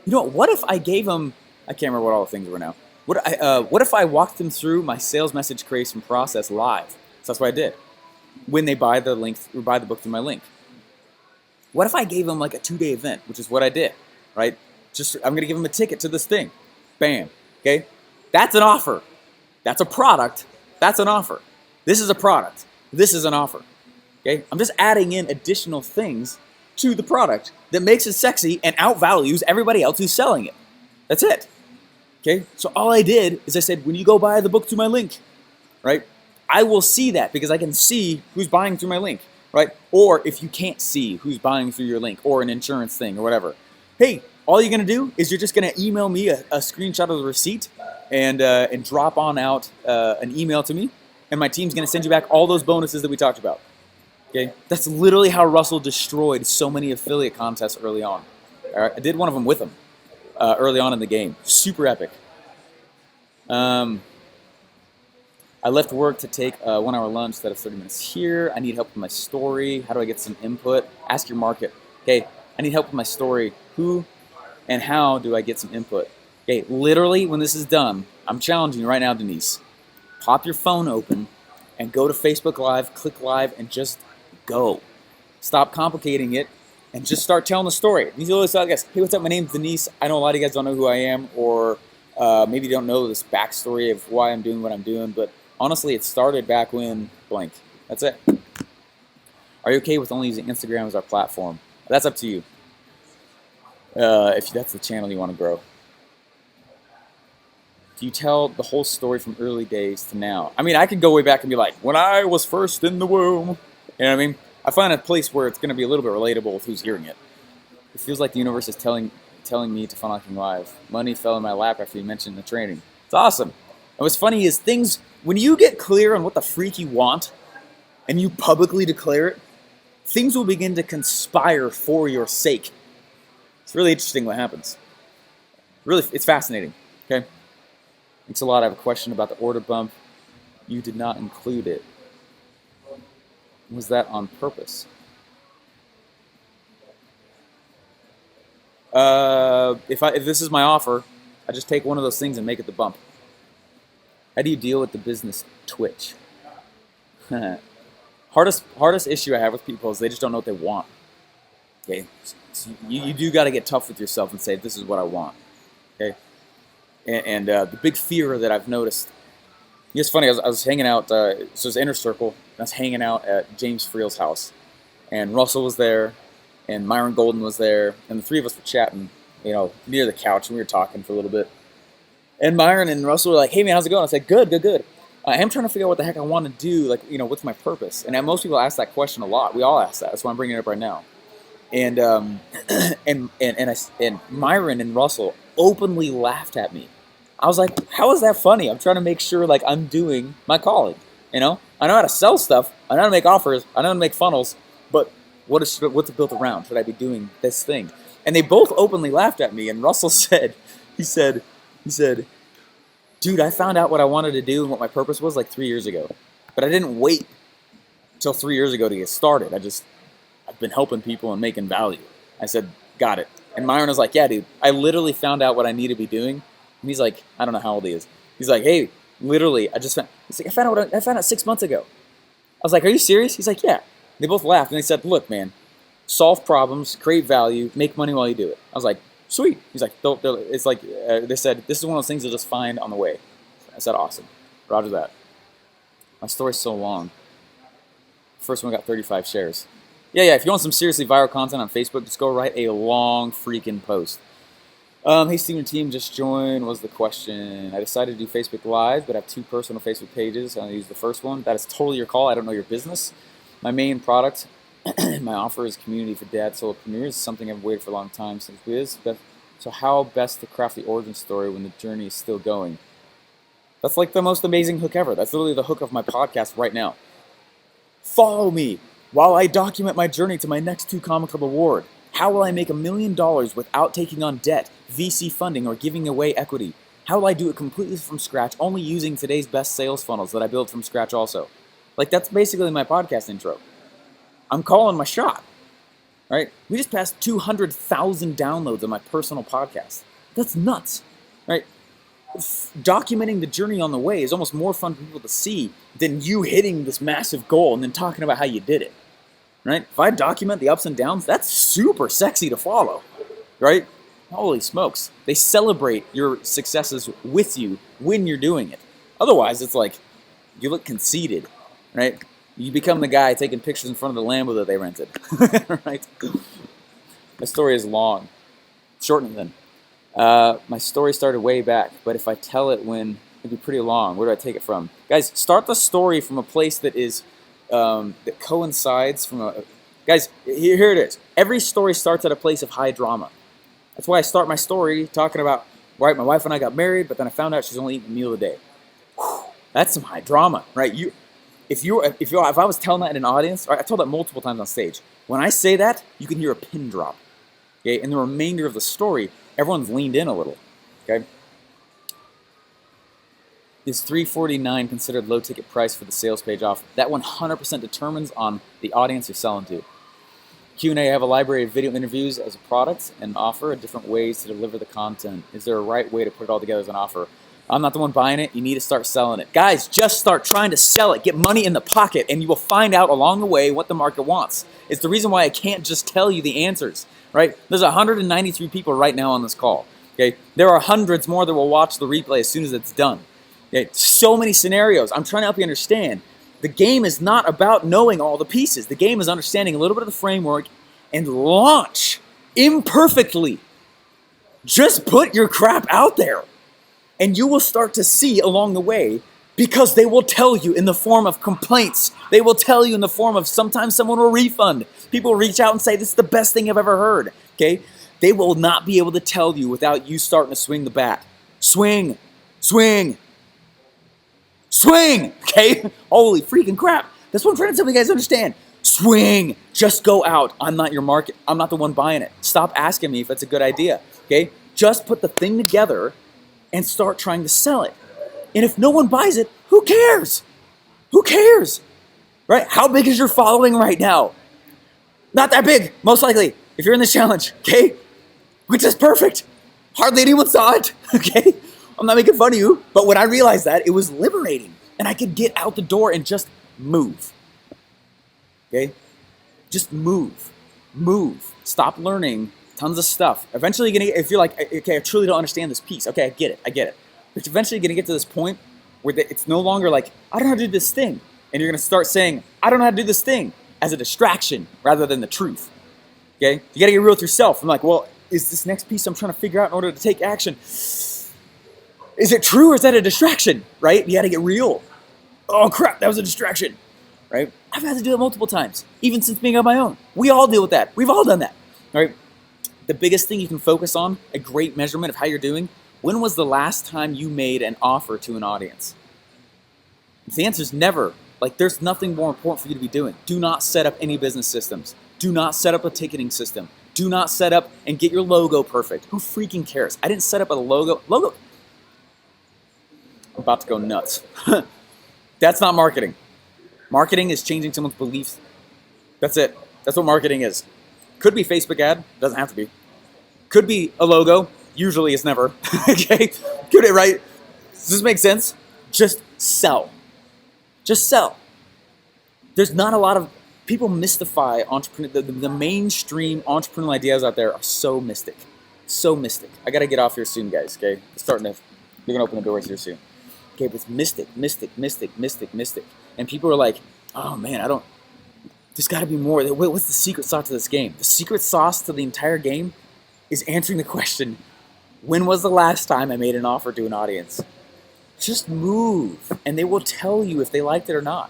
you know what if I gave them, I can't remember what all the things were now. What if I walked them through my sales message creation process live? So that's what I did when they buy the link or buy the book through my link. What if I gave them like a 2-day event, which is what I did, right? I'm going to give them a ticket to this thing. Bam. Okay. That's an offer. That's a product. That's an offer. This is a product. This is an offer. Okay. I'm just adding in additional things to the product that makes it sexy and outvalues everybody else who's selling it. That's it. Okay. So all I did is I said, when you go buy the book through my link, right, I will see that because I can see who's buying through my link, right? Or if you can't see who's buying through your link or an insurance thing or whatever, hey, all you're going to do is you're just going to email me a screenshot of the receipt and drop on out an email to me, and my team's going to send you back all those bonuses that we talked about. Okay, that's literally how Russell destroyed so many affiliate contests early on. All right, I did one of them with him early on in the game. Super epic. I left work to take a 1-hour lunch instead of 30 minutes here. I need help with my story. How do I get some input? Ask your market. Okay, I need help with my story. Who and how do I get some input? Okay, literally when this is done, I'm challenging you right now, Denise. Pop your phone open and go to Facebook Live, click live, and just go. Stop complicating it and just start telling the story. You always tell guys, hey, what's up? My name's Denise. I know a lot of you guys don't know who I am, or maybe you don't know this backstory of why I'm doing what I'm doing, but honestly, it started back when blank. That's it. Are you okay with only using Instagram as our platform? That's up to you. If that's the channel you want to grow. Do you tell the whole story from early days to now? I mean, I could go way back and be like, when I was first in the womb. You know what I mean? I find a place where it's going to be a little bit relatable with who's hearing it. It feels like the universe is telling me to Funnel Hacking Live. Money fell in my lap after you mentioned the training. It's awesome. And what's funny is things, when you get clear on what the freak you want and you publicly declare it, things will begin to conspire for your sake. It's really interesting what happens. Really, it's fascinating. Okay? Thanks a lot. I have a question about the order bump. You did not include it. Was that on purpose? If this is my offer, I just take one of those things and make it the bump. How do you deal with the business twitch? Hardest issue I have with people is they just don't know what they want. Okay, so you do got to get tough with yourself and say, this is what I want. Okay, and the big fear that I've noticed. It's funny. I was hanging out. So it's Inner Circle. And I was hanging out at James Friel's house, and Russell was there, and Myron Golden was there, and the three of us were chatting, near the couch, and we were talking for a little bit. And Myron and Russell were like, "Hey man, how's it going?" I said, "Good. I am trying to figure out what the heck I want to do. What's my purpose?" And most people ask that question a lot. We all ask that. That's why I'm bringing it up right now. And and Myron and Russell openly laughed at me. I was like, "How is that funny?" I'm trying to make sure I'm doing my calling. I know how to sell stuff. I know how to make offers. I know how to make funnels. But what's it built around? Should I be doing this thing? And they both openly laughed at me. And Russell said, he said, "Dude, I found out what I wanted to do and what my purpose was 3 years ago. But I didn't wait until 3 years ago to get started. I've been helping people and making value." I said, "Got it." And Myron was like, "Yeah, dude, I literally found out what I need to be doing." And he's like, I don't know how old he is. He's like, "Hey, literally, I found out 6 months ago." I was like, "Are you serious?" He's like, "Yeah." They both laughed and they said, "Look, man, solve problems, create value, make money while you do it." I was like, "Sweet." He's like, it's like, they said, "This is one of those things you'll just find on the way." I said, "Awesome. Roger that." My story's so long. First one got 35 shares. Yeah, if you want some seriously viral content on Facebook, just go write a long freaking post. Hey, Steven team, just joined, was the question. I decided to do Facebook Live, but I have 2 personal Facebook pages. I'll use the first one. That is totally your call. I don't know your business. My main product, my offer is community for dad solopreneurs, something I've waited for a long time since Wiz. So how best to craft the origin story when the journey is still going? That's the most amazing hook ever. That's literally the hook of my podcast right now. Follow me while I document my journey to my next 2 Comic Club award. How will I make $1 million without taking on debt, VC funding, or giving away equity? How will I do it completely from scratch, only using today's best sales funnels that I build from scratch also? That's basically my podcast intro. I'm calling my shot, right? We just passed 200,000 downloads on my personal podcast. That's nuts, right? Documenting the journey on the way is almost more fun for people to see than you hitting this massive goal and then talking about how you did it. Right? If I document the ups and downs, that's super sexy to follow, right? Holy smokes. They celebrate your successes with you when you're doing it. Otherwise, it's you look conceited, right? You become the guy taking pictures in front of the Lambo that they rented, right? My story is long. Shorten it then. My story started way back, but if I tell it it'd be pretty long. Where do I take it from? Guys, start the story from a place that is that coincides from guys, here it is. Every story starts at a place of high drama. That's why I start my story talking about, right, my wife and I got married, but then I found out she's only eating a meal a day. Whew, that's some high drama, right? If I was telling that in an audience, right, I told that multiple times on stage. When I say that, you can hear a pin drop. Okay, in the remainder of the story, everyone's leaned in a little. Okay. Is $349 considered low ticket price for the sales page offer? That 100% determines on the audience you're selling to. Q&A, I have a library of video interviews as a product and offer different ways to deliver the content. Is there a right way to put it all together as an offer? I'm not the one buying it. You need to start selling it. Guys, just start trying to sell it. Get money in the pocket, and you will find out along the way what the market wants. It's the reason why I can't just tell you the answers, right? There's 193 people right now on this call, okay? There are hundreds more that will watch the replay as soon as it's done. Okay, so many scenarios. I'm trying to help you understand. The game is not about knowing all the pieces. The game is understanding a little bit of the framework and launch imperfectly. Just put your crap out there, and you will start to see along the way Because they will tell you in the form of complaints. They will tell you in the form of sometimes someone will refund. People reach out and say, this is the best thing I've ever heard. Okay? They will not be able to tell you without you starting to swing the bat. Swing. Swing. Swing. Okay? Holy freaking crap. That's what I'm trying to tell you guys understand. Swing. Just go out. I'm not your market. I'm not the one buying it. Stop asking me if it's a good idea. Okay? Just put the thing together and start trying to sell it. And if no one buys it, who cares? Who cares? Right? How big is your following right now? Not that big, most likely, if you're in this challenge, okay? Which is perfect. Hardly anyone saw it, okay? I'm not making fun of you, but when I realized that, it was liberating. And I could get out the door and just move. Okay? Just move. Move. Stop learning tons of stuff. Eventually, if you're like, okay, I truly don't understand this piece. Okay, I get it. But eventually going to get to this point where it's no longer like, I don't know how to do this thing. And you're going to start saying, I don't know how to do this thing as a distraction rather than the truth. Okay? You got to get real with yourself. I'm like, well, is this next piece I'm trying to figure out in order to take action, is it true or is that a distraction? Right? You got to get real. Oh, crap, that was a distraction. Right? I've had to do it multiple times, even since being on my own. We all deal with that. We've all done that. Right? The biggest thing you can focus on, a great measurement of how you're doing, when was the last time you made an offer to an audience? If the answer is never. Like, there's nothing more important for you to be doing. Do not set up any business systems. Do not set up a ticketing system. Do not set up and get your logo perfect. Who freaking cares? I didn't set up a logo. I'm about to go nuts. That's not marketing. Marketing is changing someone's beliefs. That's it. That's what marketing is. Could be Facebook ad. Doesn't have to be. Could be a logo. Usually it's never. Okay? Could it, right? Does this make sense? Just sell. Just sell. There's not a lot of people mystify entrepreneur. The mainstream entrepreneurial ideas out there are so mystic. So mystic. I got to get off here soon, guys. Okay? We're going to open the doors here soon. Okay, but it's mystic. And people are like, oh man, there's got to be more. What's the secret sauce to this game? The secret sauce to the entire game is answering the question, when was the last time I made an offer to an audience? Just move, and they will tell you if they liked it or not.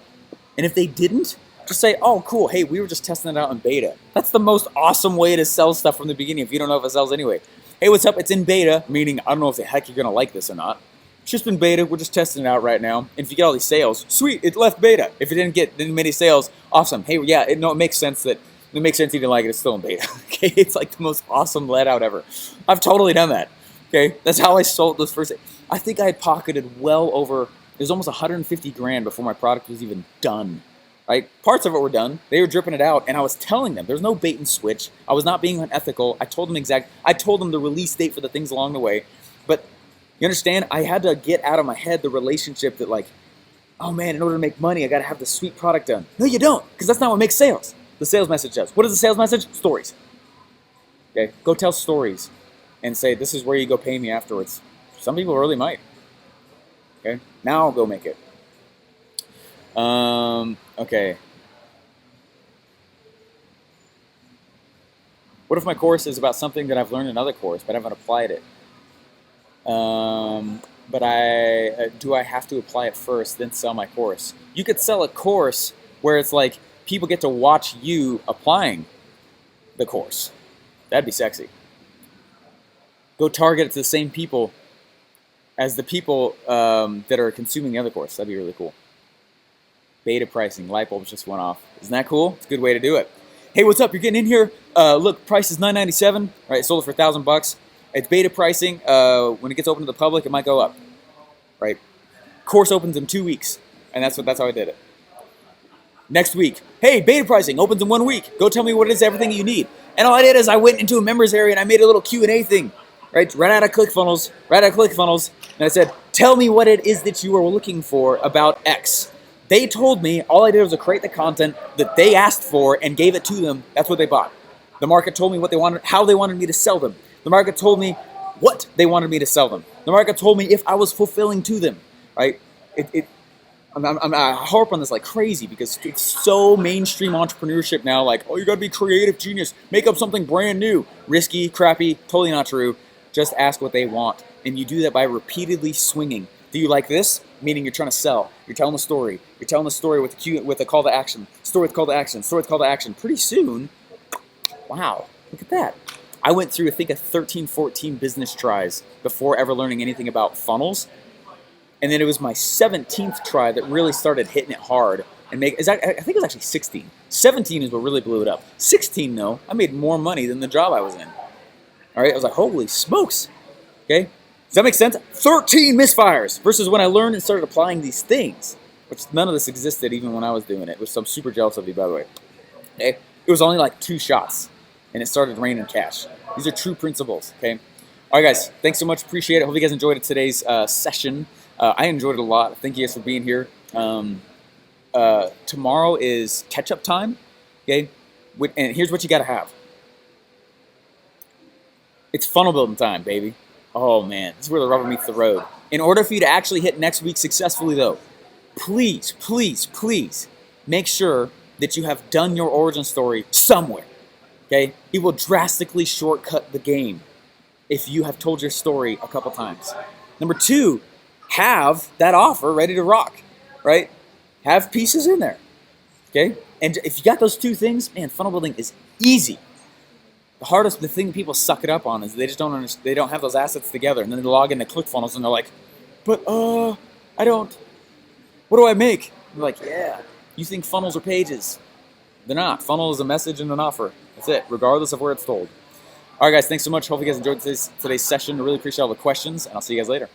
And if they didn't, just say, oh, cool, hey, we were just testing it out in beta. That's the most awesome way to sell stuff from the beginning if you don't know if it sells anyway. Hey, what's up? It's in beta, meaning I don't know if the heck you're going to like this or not. It's just in beta. We're just testing it out right now. And if you get all these sales, sweet, it left beta. If it didn't get many sales, awesome. Hey, yeah, it makes sense that it makes sense you didn't like it. It's still in beta. Okay, it's like the most awesome let out ever. I've totally done that. Okay, that's how I sold those first. I think I had pocketed well over. It was almost 150 grand before my product was even done. Right, parts of it were done. They were dripping it out, and I was telling them there's no bait and switch. I was not being unethical. I told them the release date for the things along the way. But you understand? I had to get out of my head the relationship that like, oh man, in order to make money, I got to have the sweet product done. No, you don't, because that's not what makes sales. The sales message does. What is the sales message? Stories. Okay, go tell stories and say, this is where you go pay me afterwards. Some people really might. Okay, now I'll go make it. Okay. What if my course is about something that I've learned in another course, but I haven't applied it? But do I have to apply it first, then sell my course? You could sell a course where it's like people get to watch you applying the course. That'd be sexy. Go target it to the same people as the people that are consuming the other course. That'd be really cool. Beta pricing, light bulbs just went off. Isn't that cool? It's a good way to do it. Hey, what's up? You're getting in here. Look, price is $9.97. Right, sold it for $1,000. It's beta pricing. When it gets open to the public, it might go up. Right, course opens in 2 weeks, and that's how I did it. Next week, hey, beta pricing opens in 1 week. Go tell me what it is, everything you need. And all I did is I went into a members area and I made a little Q&A thing. Right out of ClickFunnels. And I said, tell me what it is that you are looking for about X. They told me all I did was create the content that they asked for and gave it to them. That's what they bought. The market told me what they wanted, how they wanted me to sell them. The market told me what they wanted me to sell them. The market told me if I was fulfilling to them. Right? I harp on this like crazy because it's so mainstream entrepreneurship now. Like, oh, you got to be creative genius. Make up something brand new. Risky, crappy, totally not true. Just ask what they want. And you do that by repeatedly swinging. Do you like this? meaning you're trying to sell. You're telling a story. You're telling a story with a call to action. Story with call to action. Story with call to action. Pretty soon, wow, look at that. I went through, I think, 13, 14 business tries before ever learning anything about funnels. And then it was my 17th try that really started hitting it hard. I think it was actually 16. 17 is what really blew it up. 16, though, I made more money than the job I was in. All right, I was like, holy smokes. Okay, does that make sense? 13 misfires versus when I learned and started applying these things, which none of this existed even when I was doing it, which I'm super jealous of you, by the way. Okay, it was only like 2 shots, and it started raining cash. These are true principles, okay? All right, guys, thanks so much. Appreciate it. Hope you guys enjoyed today's session. I enjoyed it a lot. Thank you guys for being here. Tomorrow is catch-up time, okay? And here's what you got to have. It's funnel building time, baby. Oh, man, this is where the rubber meets the road. In order for you to actually hit next week successfully, though, please, please, please make sure that you have done your origin story somewhere, okay? It will drastically shortcut the game if you have told your story a couple times. Number 2, have that offer ready to rock, right? Have pieces in there, okay? And if you got those 2 things, man, funnel building is easy. The thing people suck it up on is they just don't understand, they don't have those assets together, and then they log into ClickFunnels and they're like, but I don't, what do I make? I'm like, yeah, you think funnels are pages. They're not. Funnel is a message and an offer. That's it, regardless of where it's told. All right, guys, thanks so much. Hope you guys enjoyed today's session. I really appreciate all the questions, and I'll see you guys later.